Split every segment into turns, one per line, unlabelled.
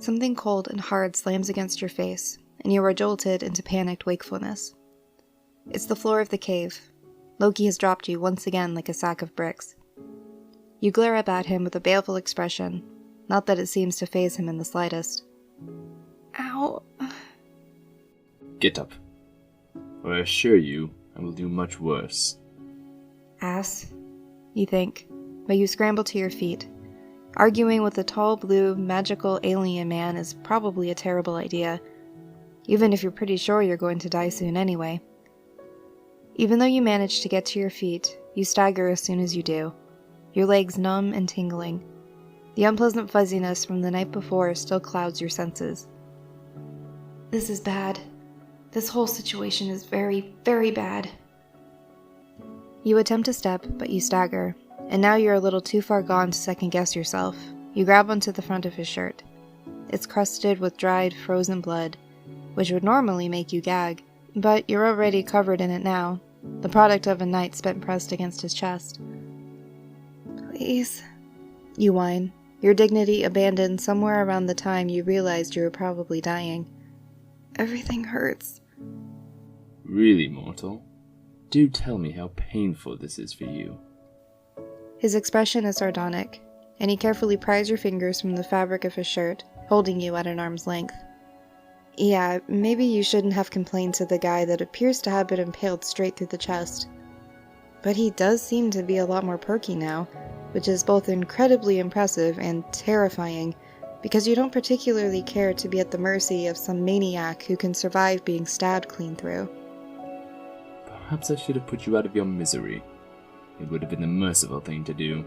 Something cold and hard slams against your face, and you are jolted into panicked wakefulness. It's the floor of the cave. Loki has dropped you once again like a sack of bricks. You glare up at him with a baleful expression, not that it seems to faze him in the slightest. Ow.
Get up, or I assure you I will do much worse.
Ass, you think, but you scramble to your feet. Arguing with a tall, blue, magical alien man is probably a terrible idea, even if you're pretty sure you're going to die soon anyway. Even though you manage to get to your feet, you stagger as soon as you do, your legs numb and tingling. The unpleasant fuzziness from the night before still clouds your senses. This is bad. This whole situation is very, very bad. You attempt to step, but you stagger, and now you're a little too far gone to second-guess yourself. You grab onto the front of his shirt. It's crusted with dried, frozen blood, which would normally make you gag, but you're already covered in it now, the product of a night spent pressed against his chest. Please, you whine, your dignity abandoned somewhere around the time you realized you were probably dying. Everything hurts.
Really, mortal? Do tell me how painful this is for you.
His expression is sardonic, and he carefully pries your fingers from the fabric of his shirt, holding you at an arm's length. Yeah, maybe you shouldn't have complained to the guy that appears to have been impaled straight through the chest. But he does seem to be a lot more perky now, which is both incredibly impressive and terrifying, because you don't particularly care to be at the mercy of some maniac who can survive being stabbed clean through.
Perhaps I should have put you out of your misery. It would have been the merciful thing to do.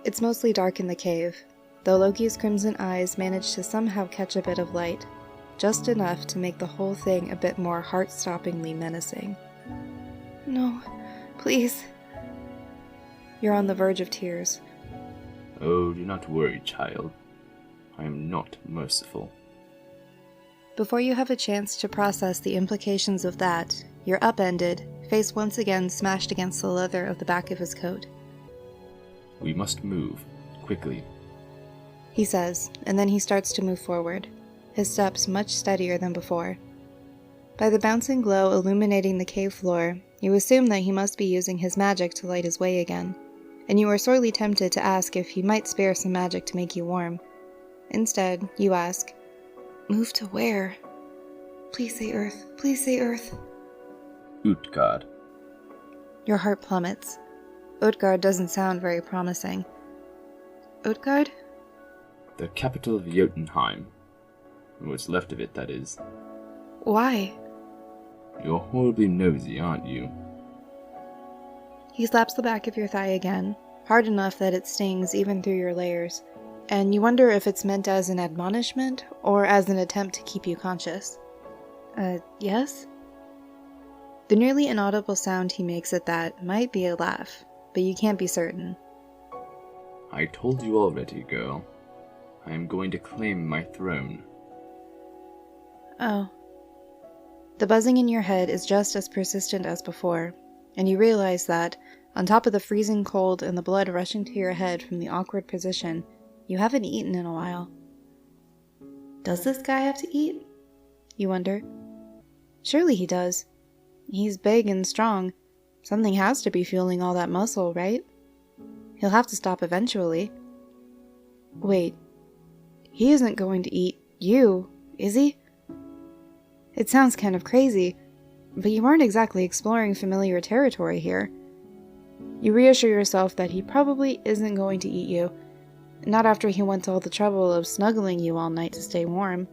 It's mostly dark in the cave, though Loki's crimson eyes manage to somehow catch a bit of light, just enough to make the whole thing a bit more heart-stoppingly menacing. No, please. You're on the verge of tears.
Oh, do not worry, child. I am not merciful.
Before you have a chance to process the implications of that, you're upended, face once again smashed against the leather of the back of his coat.
We must move, quickly,
he says, and then he starts to move forward, his steps much steadier than before. By the bouncing glow illuminating the cave floor, you assume that he must be using his magic to light his way again, and you are sorely tempted to ask if he might spare some magic to make you warm. Instead, you ask, "Move to where? Please say Earth. Please say Earth."
Utgard.
Your heart plummets. Utgard doesn't sound very promising. Utgard?
The capital of Joutenheim. What's left of it, that is.
Why?
You're horribly nosy, aren't you?
He slaps the back of your thigh again, hard enough that it stings even through your layers, and you wonder if it's meant as an admonishment or as an attempt to keep you conscious. Yes? The nearly inaudible sound he makes at that might be a laugh, but you can't be certain.
I told you already, girl. I am going to claim my throne.
Oh. The buzzing in your head is just as persistent as before, and you realize that, on top of the freezing cold and the blood rushing to your head from the awkward position, you haven't eaten in a while. Does this guy have to eat? You wonder. Surely he does. He's big and strong. Something has to be fueling all that muscle, right? He'll have to stop eventually. Wait. He isn't going to eat you, is he? It sounds kind of crazy, but you aren't exactly exploring familiar territory here. You reassure yourself that he probably isn't going to eat you, not after he went to all the trouble of snuggling you all night to stay warm.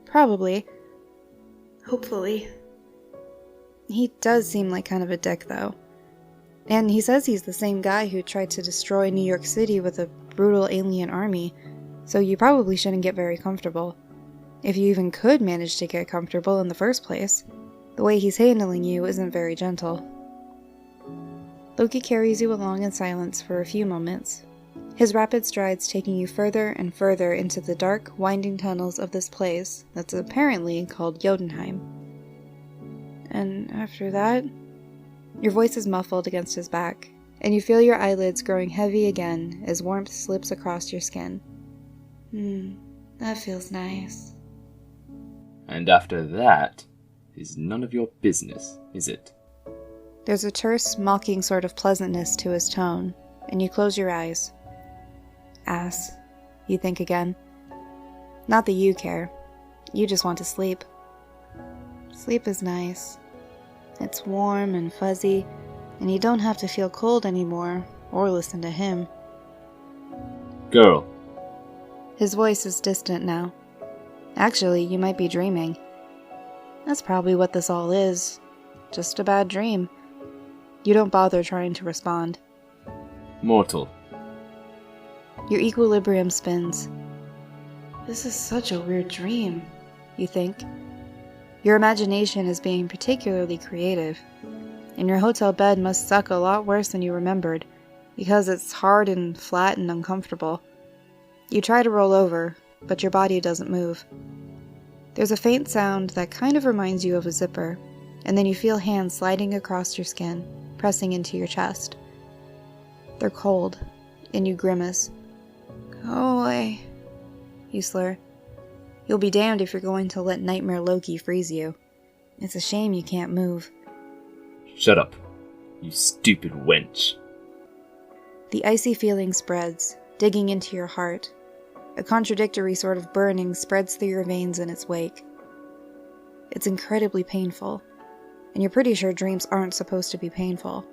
Probably. Hopefully. He does seem like kind of a dick, though. And he says he's the same guy who tried to destroy New York City with a brutal alien army, so you probably shouldn't get very comfortable. If you even could manage to get comfortable in the first place. The way he's handling you isn't very gentle. Loki carries you along in silence for a few moments, his rapid strides taking you further and further into the dark, winding tunnels of this place that's apparently called Joutenheim. And after that, your voice is muffled against his back, and you feel your eyelids growing heavy again as warmth slips across your skin. That feels nice.
And after that is none of your business, is it?
There's a terse, mocking sort of pleasantness to his tone, and you close your eyes. Ass, you think again. Not that you care. You just want to sleep. Sleep is nice. It's warm and fuzzy, and you don't have to feel cold anymore, or listen to him.
Girl.
His voice is distant now. Actually, you might be dreaming. That's probably what this all is. Just a bad dream. You don't bother trying to respond.
Mortal.
Your equilibrium spins. This is such a weird dream, you think. Your imagination is being particularly creative, and your hotel bed must suck a lot worse than you remembered, because it's hard and flat and uncomfortable. You try to roll over, but your body doesn't move. There's a faint sound that kind of reminds you of a zipper, and then you feel hands sliding across your skin, pressing into your chest. They're cold, and you grimace. Go away, you slur. You'll be damned if you're going to let Nightmare Loki freeze you. It's a shame you can't move.
Shut up, you stupid wench.
The icy feeling spreads, digging into your heart. A contradictory sort of burning spreads through your veins in its wake. It's incredibly painful, and you're pretty sure dreams aren't supposed to be painful.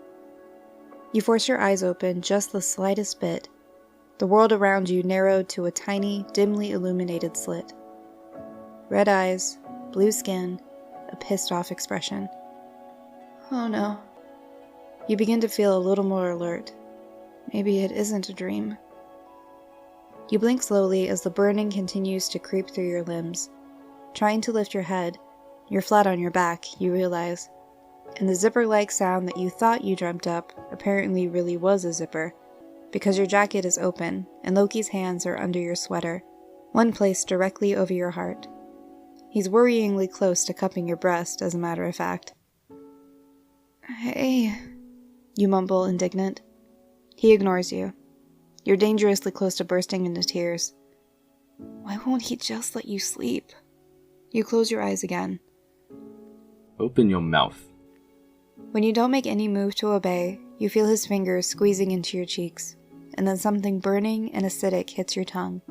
You force your eyes open just the slightest bit. The world around you narrowed to a tiny, dimly illuminated slit. Red eyes, blue skin, a pissed-off expression. Oh no. You begin to feel a little more alert. Maybe it isn't a dream. You blink slowly as the burning continues to creep through your limbs. Trying to lift your head, you're flat on your back, you realize. And the zipper-like sound that you thought you dreamt up apparently really was a zipper, because your jacket is open and Loki's hands are under your sweater, one placed directly over your heart. He's worryingly close to cupping your breast, as a matter of fact. Hey, you mumble, indignant. He ignores you. You're dangerously close to bursting into tears. Why won't he just let you sleep? You close your eyes again.
Open your mouth.
When you don't make any move to obey, you feel his fingers squeezing into your cheeks, and then something burning and acidic hits your tongue.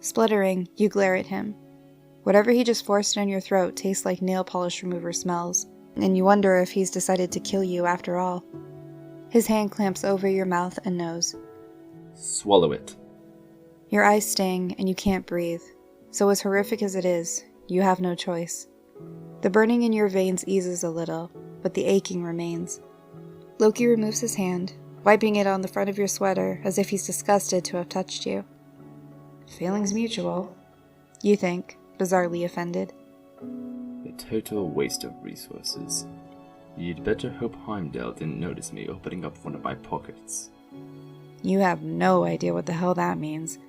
Spluttering, you glare at him. Whatever he just forced down your throat tastes like nail polish remover smells, and you wonder if he's decided to kill you after all. His hand clamps over your mouth and nose.
Swallow it.
Your eyes sting, and you can't breathe, so as horrific as it is, you have no choice. The burning in your veins eases a little, but the aching remains. Loki removes his hand, wiping it on the front of your sweater as if he's disgusted to have touched you. Feelings mutual, you think, bizarrely offended.
A total waste of resources. You'd better hope Heimdall didn't notice me opening up one of my pockets.
You have no idea what the hell that means.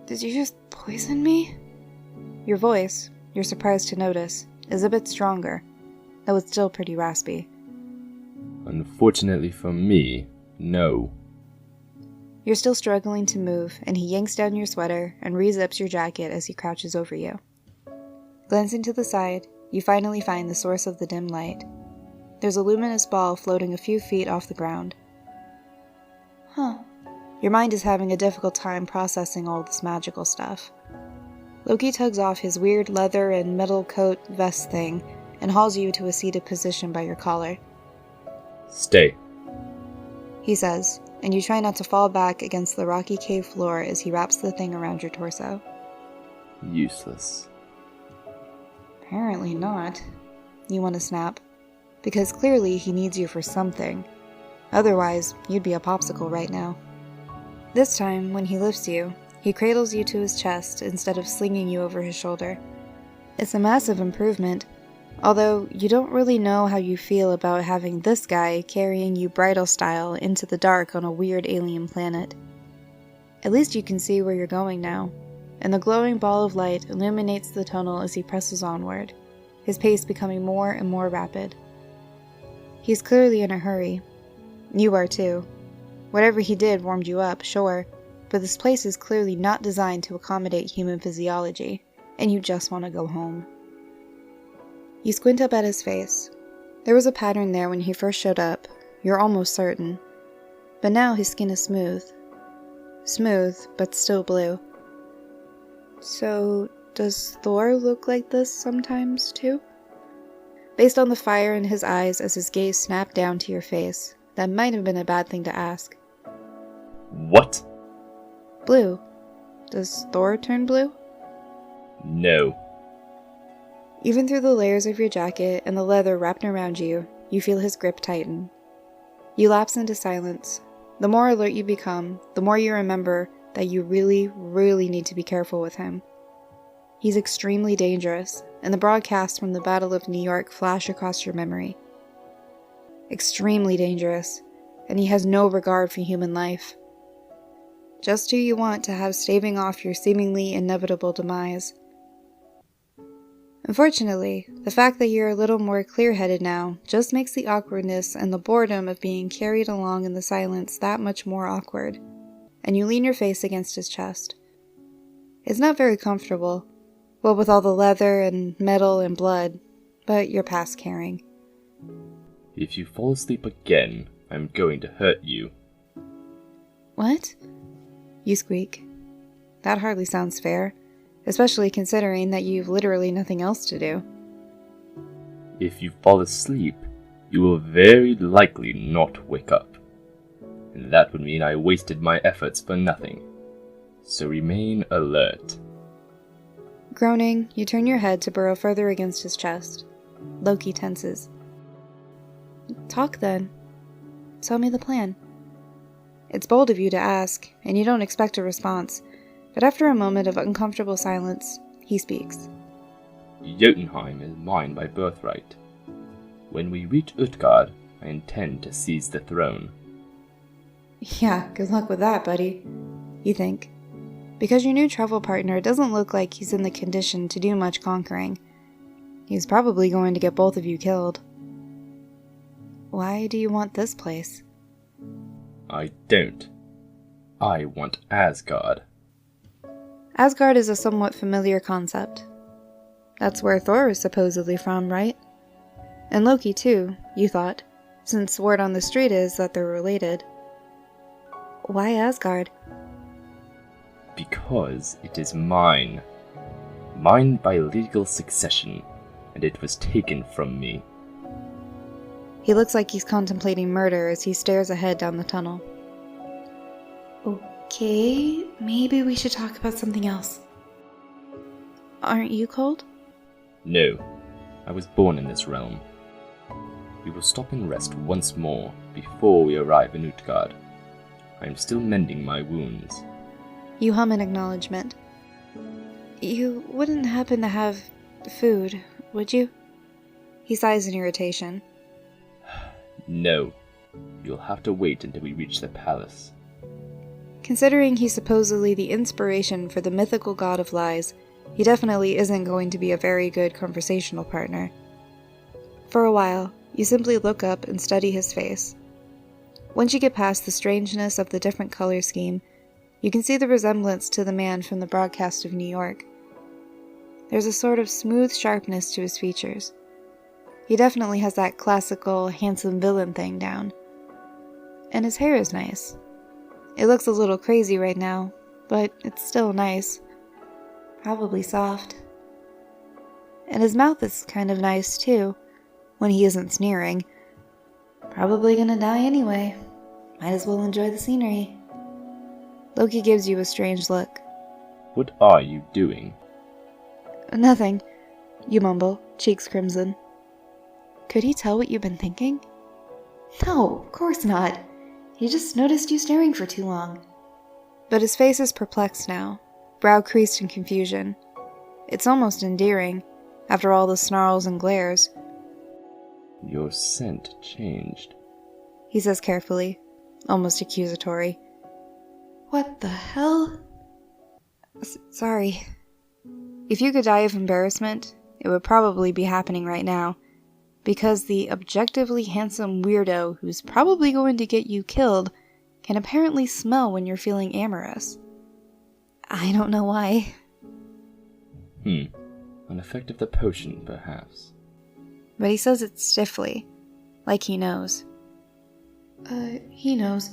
Did you just poison me? Your voice, you're surprised to notice, is a bit stronger, though it's still pretty raspy.
Unfortunately for me, no.
You're still struggling to move, and he yanks down your sweater and re-zips your jacket as he crouches over you. Glancing to the side, you finally find the source of the dim light. There's a luminous ball floating a few feet off the ground. Huh. Your mind is having a difficult time processing all this magical stuff. Loki tugs off his weird leather and metal coat vest thing and hauls you to a seated position by your collar.
Stay,
he says, and you try not to fall back against the rocky cave floor as he wraps the thing around your torso.
Useless.
Apparently not. You want to snap, because clearly he needs you for something. Otherwise, you'd be a popsicle right now. This time, when he lifts you, he cradles you to his chest instead of slinging you over his shoulder. It's a massive improvement, although you don't really know how you feel about having this guy carrying you bridal style into the dark on a weird alien planet. At least you can see where you're going now, and the glowing ball of light illuminates the tunnel as he presses onward, his pace becoming more and more rapid. He's clearly in a hurry. You are too. Whatever he did warmed you up, sure, but this place is clearly not designed to accommodate human physiology, and you just want to go home. You squint up at his face. There was a pattern there when he first showed up, you're almost certain. But now his skin is smooth. Smooth, but still blue. So, does Thor look like this sometimes, too? Based on the fire in his eyes as his gaze snapped down to your face, that might have been a bad thing to ask.
What?
Blue. Does Thor turn blue?
No.
Even through the layers of your jacket and the leather wrapped around you, you feel his grip tighten. You lapse into silence. The more alert you become, the more you remember that you really, really need to be careful with him. He's extremely dangerous, and the broadcasts from the Battle of New York flash across your memory. Extremely dangerous, and he has no regard for human life. Just who you want to have staving off your seemingly inevitable demise. Unfortunately, the fact that you're a little more clear-headed now just makes the awkwardness and the boredom of being carried along in the silence that much more awkward, and you lean your face against his chest. It's not very comfortable, what with all the leather and metal and blood, but you're past caring.
If you fall asleep again, I'm going to hurt you.
What? You squeak. That hardly sounds fair. Especially considering that you've literally nothing else to do.
If you fall asleep, you will very likely not wake up. And that would mean I wasted my efforts for nothing. So remain alert.
Groaning, you turn your head to burrow further against his chest. Loki tenses. Talk then. Tell me the plan. It's bold of you to ask, and you don't expect a response. But after a moment of uncomfortable silence, he speaks.
Joutenheim is mine by birthright. When we reach Utgard, I intend to seize the throne.
Yeah, good luck with that, buddy, you think. Because your new travel partner doesn't look like he's in the condition to do much conquering. He's probably going to get both of you killed. Why do you want this place?
I don't. I want Asgard.
Asgard is a somewhat familiar concept. That's where Thor is supposedly from, right? And Loki too, you thought, since word on the street is that they're related. Why Asgard?
Because it is mine. Mine by legal succession, and it was taken from me.
He looks like he's contemplating murder as he stares ahead down the tunnel. Okay, maybe we should talk about something else. Aren't you cold?
No, I was born in this realm. We will stop and rest once more before we arrive in Utgard. I am still mending my wounds.
You hum in acknowledgement. You wouldn't happen to have food, would you? He sighs in irritation.
No, you'll have to wait until we reach the palace.
Considering he's supposedly the inspiration for the mythical god of lies, he definitely isn't going to be a very good conversational partner. For a while, you simply look up and study his face. Once you get past the strangeness of the different color scheme, you can see the resemblance to the man from the broadcast of New York. There's a sort of smooth sharpness to his features. He definitely has that classical, handsome villain thing down. And his hair is nice. It looks a little crazy right now, but it's still nice. Probably soft. And his mouth is kind of nice, too, when he isn't sneering. Probably gonna die anyway. Might as well enjoy the scenery. Loki gives you a strange look.
What are you doing?
Nothing, you mumble, cheeks crimson. Could he tell what you've been thinking? No, of course not. He just noticed you staring for too long. But his face is perplexed now, brow creased in confusion. It's almost endearing, after all the snarls and glares.
Your scent changed,
he says carefully, almost accusatory. What the hell? Sorry. If you could die of embarrassment, it would probably be happening right now. Because the objectively handsome weirdo who's probably going to get you killed can apparently smell when you're feeling amorous. I don't know why.
An effect of the potion, perhaps.
But he says it stiffly, like he knows.
He knows.